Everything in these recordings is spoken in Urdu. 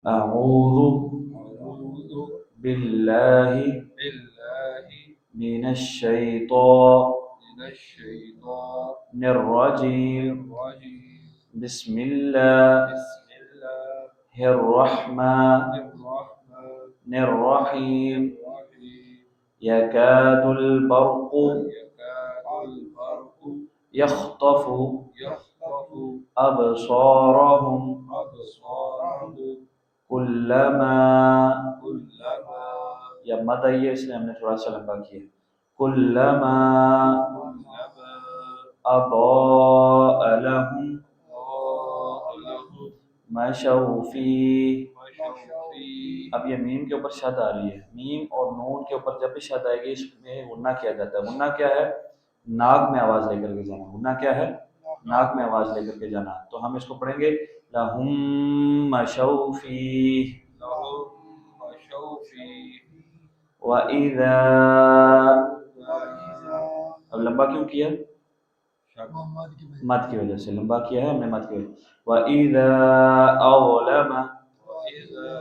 أعوذ أعوذ بالله بالله من الشيطان من الشيطان الرجيم الرجيم بسم الله بسم الله الرحمن الرحمن الرحيم الرحيم يكاد البرق يكاد البرق يخطف يخطف أبصارهم أبصارهم كلما كلما یا مد آئی ہے، اس لیے ہم نے تھوڑا سا لمبا کیا. كلما كلما أضاء لهم أضاء لهم مشوا فيه. مشوا فيه. اب یہ میم کے اوپر شد آ رہی ہے. میم اور نون کے اوپر جب بھی شد آئے گی اس میں غنہ کیا جاتا ہے. غنہ کیا ہے؟ ناک میں آواز لے کر کے جانا. غنہ کیا ہے؟ ناک میں آواز لے کر کے جانا. تو ہم اس کو پڑھیں گے لہم مشوا فیہ. لهم مشوا فيه. وَإِذَا وإذا اب لمبا کیوں کیا؟ شک مد کی وجہ سے لمبا کیا ہے ہم نے، مد کی وجہ سے. وَإِذَا أَظْلَمَ وإذا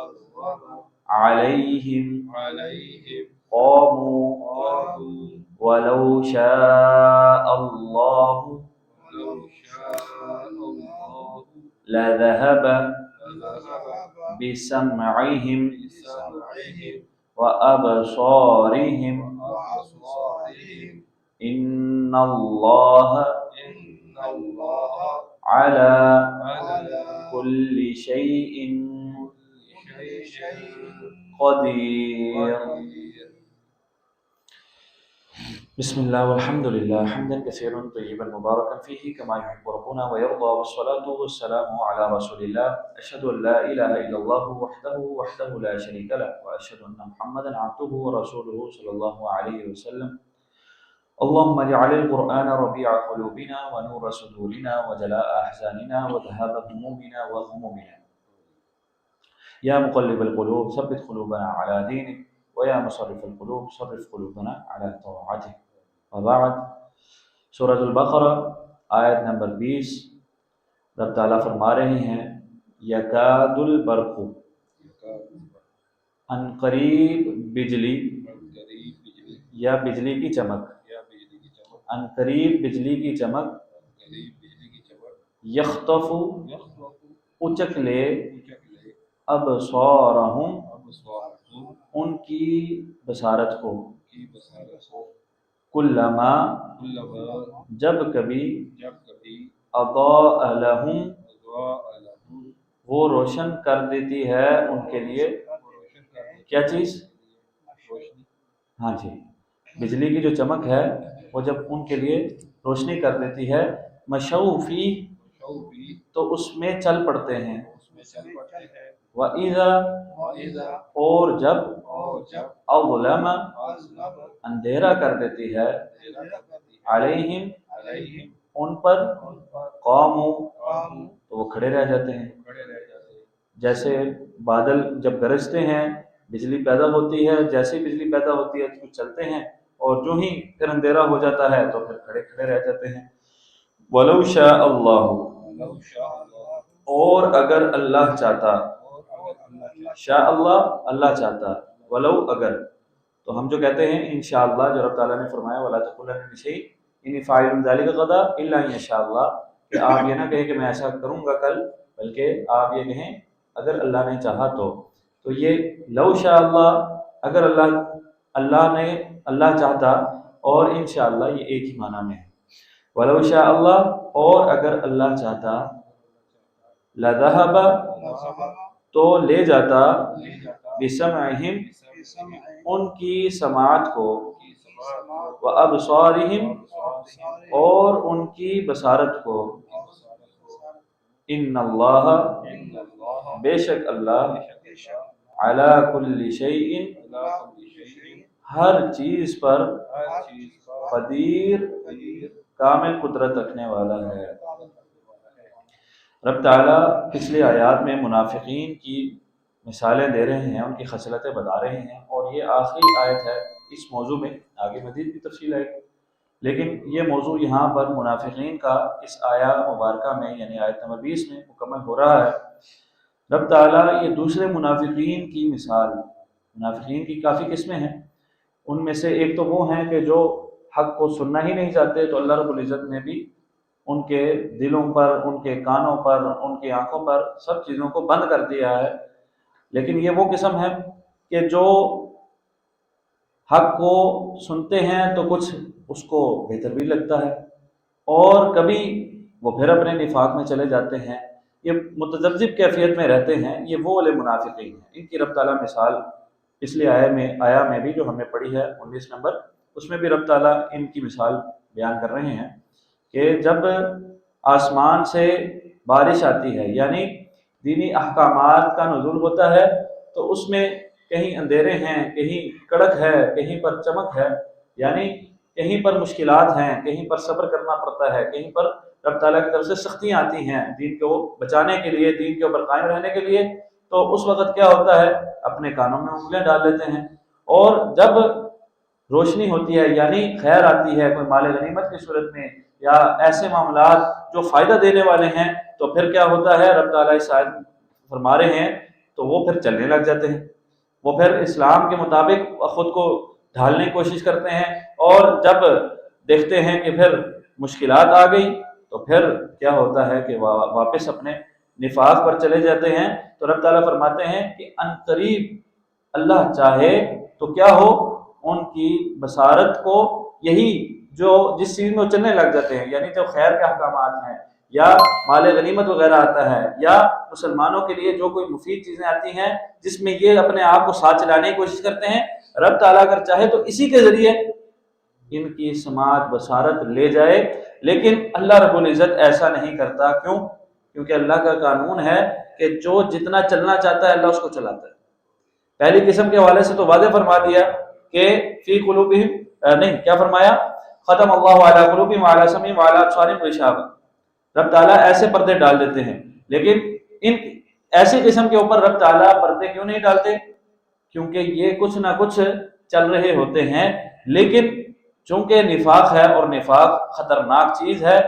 أظلم عَلَيْهِمْ عليهم قَامُوا قاموا وَلَوْ شَاءَ اللَّهُ ولو شاء الله لَذَهَبَ لذهب بِسَمْعِهِمْ بسمعهم وَأَبْصَارِهِمْ وأبصارهم إِنَّ اللَّهَ إن الله عَلَى على كُلِّ شَيْءٍ كل شيء قدير. قدير. بسم الله والحمد لله حمدا كثيرا طيبا مباركا فيه كما يحب ربنا ويرضى، والصلاة والسلام على رسول الله. أشهد أن لا إله إلا الله وحده لا شريك له، وأشهد أن محمدا عبده ورسوله صلى الله عليه وسلم. اللهم اجعل القرآن ربيع قلوبنا ونور صدورنا وجلاء أحزاننا وذهاب همومنا وغمومنا. يا مقلب القلوب ثبت قلوبنا على دينك، ويا مصرف القلوب صرف قلوبنا على طاعتك. وبعد. سورۃ البقرہ آیت نمبر 20. رب تعالیٰ فرما رہے ہیں یکاد البرق، ان قریب بجلی قریب بجلی یا بجلی کی چمک، یا بجلی کی چمک ان قریب بجلی کی چمک، قریب بجلی کی چمک یخطف یخلق اچک لے، اچک لے ابصارہم ابصارهم ان کی بصارت کو، کی بصارت کو کلما کلما جب کبھی، جب کبھی اضاء لہم اضاء لهم وہ روشن کر دیتی ہے ان کے لیے. روشن کر دیتی کیا چیز؟ روشنی ہاں جی، بجلی کی جو چمک ہے وہ جب ان کے لیے روشنی کر دیتی ہے، مشوا فیہ مشوا فیہ تو اس میں چل پڑتے ہیں. اس میں چل پڑتے ہیں. وَإِذَا وإذا اور جب، اور جب اظلم أظلم اندھیرا کر دیتی ہے، علیہم علیہم ان پر، ان پر قاموا قاموا تو وہ کھڑے رہ جاتے ہیں. کھڑے رہ جاتے ہیں. جیسے بادل جب گرجتے ہیں بجلی پیدا ہوتی ہے، جیسے ہی بجلی پیدا ہوتی ہے تو چلتے ہیں، اور جو ہی پھر اندھیرا ہو جاتا ہے تو پھر کھڑے کھڑے رہ جاتے ہیں. وَلَوْ شَاءَ اللَّهُ لو شاء اللہ اور اگر اللہ چاہتا، اور اگر اللہ شاء اللہ اللہ چاہتا، ولو اگر. تو ہم جو کہتے ہیں انشاءاللہ، جو رب تعالیٰ نے فرمایا وَلَا تَقُولَنَّ لِشَيْءٍ إِنِّي فَاعِلٌ ذَلِكَ غَدًا إِلَّا إِن يَشَاءَ اللَّهُ، کہ آپ یہ نہ کہیں کہ میں ایسا کروں گا کل، بلکہ آپ یہ کہیں اگر اللہ نے چاہا تو. تو یہ لو شاء اللہ، اگر اللہ نے اللہ چاہتا، اور انشاءاللہ یہ ایک ہی معنی میں ہے. ولو شاء اللہ اور اگر اللہ چاہتا، لذهب تو لے جاتا، بسمعہم ان کی سماعت کو، وابصارہم اور ان کی بصارت کو. ان اللہ بے شک اللہ، علی کل شیء ہر چیز پر، قدیر کامل قدرت رکھنے والا ہے. رب تعالیٰ پچھلے آیات میں منافقین کی مثالیں دے رہے ہیں، ان کی خصلتیں بتا رہے ہیں، اور یہ آخری آیت ہے اس موضوع میں. آگے مزید بھی تفصیل ہے، لیکن یہ موضوع یہاں پر منافقین کا اس آیا مبارکہ میں یعنی آیت نمبر 20 میں مکمل ہو رہا ہے. رب تعالیٰ یہ دوسرے منافقین کی مثال، منافقین کی کافی قسمیں ہیں، ان میں سے ایک تو وہ ہیں کہ جو حق کو سننا ہی نہیں چاہتے، تو اللہ رب العزت نے بھی ان کے دلوں پر، ان کے کانوں پر، ان کی آنکھوں پر سب چیزوں کو بند کر دیا ہے۔ لیکن یہ وہ قسم ہے کہ جو حق کو سنتے ہیں تو کچھ اس کو بہتر بھی لگتا ہے، اور کبھی وہ پھر اپنے نفاق میں چلے جاتے ہیں، یہ متذبذب کیفیت میں رہتے ہیں۔ یہ وہ والے منافقین ہیں، ان کی رب تعالیٰ مثال پچھلی آیا میں بھی جو ہم نے پڑھی ہے 19 نمبر، اس میں بھی رب تعالیٰ ان کی مثال بیان کر رہے ہیں کہ جب آسمان سے بارش آتی ہے، یعنی دینی احکامات کا نزول ہوتا ہے، تو اس میں کہیں اندھیرے ہیں، کہیں کڑک ہے، کہیں پر چمک ہے، یعنی کہیں پر مشکلات ہیں، کہیں پر صبر کرنا پڑتا ہے، کہیں پر رب تعالیٰ کی طرف سے سختیاں آتی ہیں دین کو بچانے کے لیے، دین کے اوپر قائم رہنے کے لیے، تو اس وقت کیا ہوتا ہے، اپنے کانوں میں انگلیاں ڈال لیتے ہیں۔ اور جب روشنی ہوتی ہے، یعنی خیر آتی ہے کوئی مال غنیمت کی صورت میں، یا ایسے معاملات جو فائدہ دینے والے ہیں، تو پھر کیا ہوتا ہے، رب تعالیٰ اس آیت فرما رہے ہیں، تو وہ پھر چلنے لگ جاتے ہیں، وہ پھر اسلام کے مطابق خود کو ڈھالنے کی کوشش کرتے ہیں، اور جب دیکھتے ہیں کہ پھر مشکلات آ گئی تو پھر کیا ہوتا ہے کہ واپس اپنے نفاق پر چلے جاتے ہیں۔ تو رب تعالیٰ فرماتے ہیں کہ ان قریب اللہ چاہے تو کیا ہو، ان کی بصارت کو یہی جو جس چیز میں وہ چلنے لگ جاتے ہیں، یعنی جو خیر کے احکامات ہیں، یا مال غنیمت وغیرہ آتا ہے، یا مسلمانوں کے لیے جو کوئی مفید چیزیں آتی ہیں جس میں یہ اپنے آپ کو ساتھ چلانے کی کوشش کرتے ہیں، رب تعالیٰ اگر چاہے تو اسی کے ذریعے ان کی سماعت بصارت لے جائے، لیکن اللہ رب العزت ایسا نہیں کرتا۔ کیوں؟ کیونکہ اللہ کا قانون ہے کہ جو جتنا چلنا چاہتا ہے اللہ اس کو چلاتا ہے۔ پہلی قسم کے حوالے سے تو واضح فرما دیا کہ فی قلوبہم، نہیں کیا فرمایا، ختم اللہ علی قلوبہم وعلی سمعہم وعلی ابصارہم غشاوہ، رب تعالیٰ ایسے پردے ڈال دیتے ہیں۔ لیکن ان ایسی قسم کے اوپر رب تعالیٰ پردے کیوں نہیں ڈالتے؟ کیونکہ یہ کچھ نہ کچھ چل رہے ہوتے ہیں، لیکن چونکہ نفاق ہے اور نفاق خطرناک چیز ہے،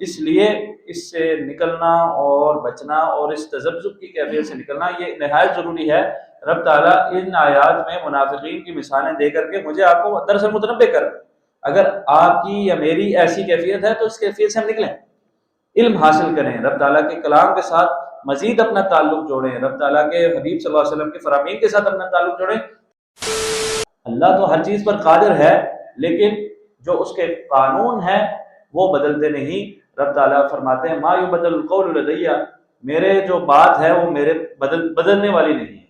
اس لیے اس سے نکلنا اور بچنا اور اس تذبذب کی کیفیت سے نکلنا یہ نہایت ضروری ہے۔ رب تعالیٰ ان آیات میں منافقین کی مثالیں دے کر کے مجھے آپ کو دراصل متنبع کر، اگر آپ کی یا میری ایسی کیفیت ہے تو اس کیفیت سے ہم نکلیں، علم حاصل کریں، رب تعالیٰ کے کلام کے ساتھ مزید اپنا تعلق جوڑیں، رب تعالیٰ کے حبیب صلی اللہ علیہ وسلم کے فرامین کے ساتھ اپنا تعلق جوڑیں۔ اللہ تو ہر چیز پر قادر ہے، لیکن جو اس کے قانون ہیں وہ بدلتے نہیں۔ رب تعالیٰ فرماتے ہیں ما یبدل القول لدی، میرے جو بات ہے وہ میرے بدلنے والی نہیں ہے۔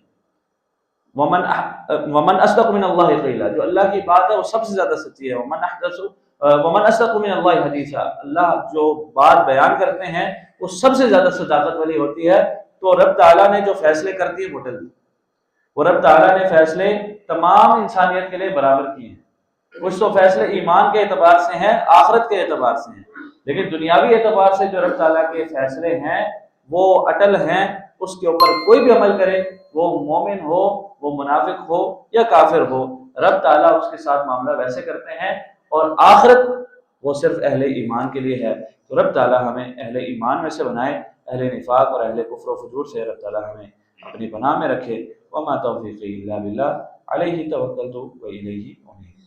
ومن اصدق من اللہ قیلا، جو اللہ کی بات ہے وہ سب سے زیادہ سچی ہے۔ ومن اصدق من اللہ حدیثا، اللہ جو بات بیان کرتے ہیں وہ سب سے زیادہ صداقت والی ہوتی ہے۔ تو رب تعالیٰ نے جو فیصلے کر دیے وہ ڈل دیے، وہ رب تعالیٰ نے فیصلے تمام انسانیت کے لیے برابر کیے ہیں۔ کچھ تو فیصلے ایمان کے اعتبار سے ہیں، آخرت کے اعتبار سے ہیں، لیکن دنیاوی اعتبار سے جو رب تعالیٰ کے فیصلے ہیں وہ اٹل ہیں، اس کے اوپر کوئی بھی عمل کرے، وہ مومن ہو، وہ منافق ہو یا کافر ہو، رب تعالیٰ اس کے ساتھ معاملہ ویسے کرتے ہیں، اور آخرت وہ صرف اہل ایمان کے لیے ہے۔ تو رب تعالیٰ ہمیں اہل ایمان میں سے بنائے، اہل نفاق اور اہل کفر و فجور سے رب تعالیٰ ہمیں اپنی پناہ میں رکھے۔ وما توفیقی الا باللہ علیہ توکلت و الیہ انیب۔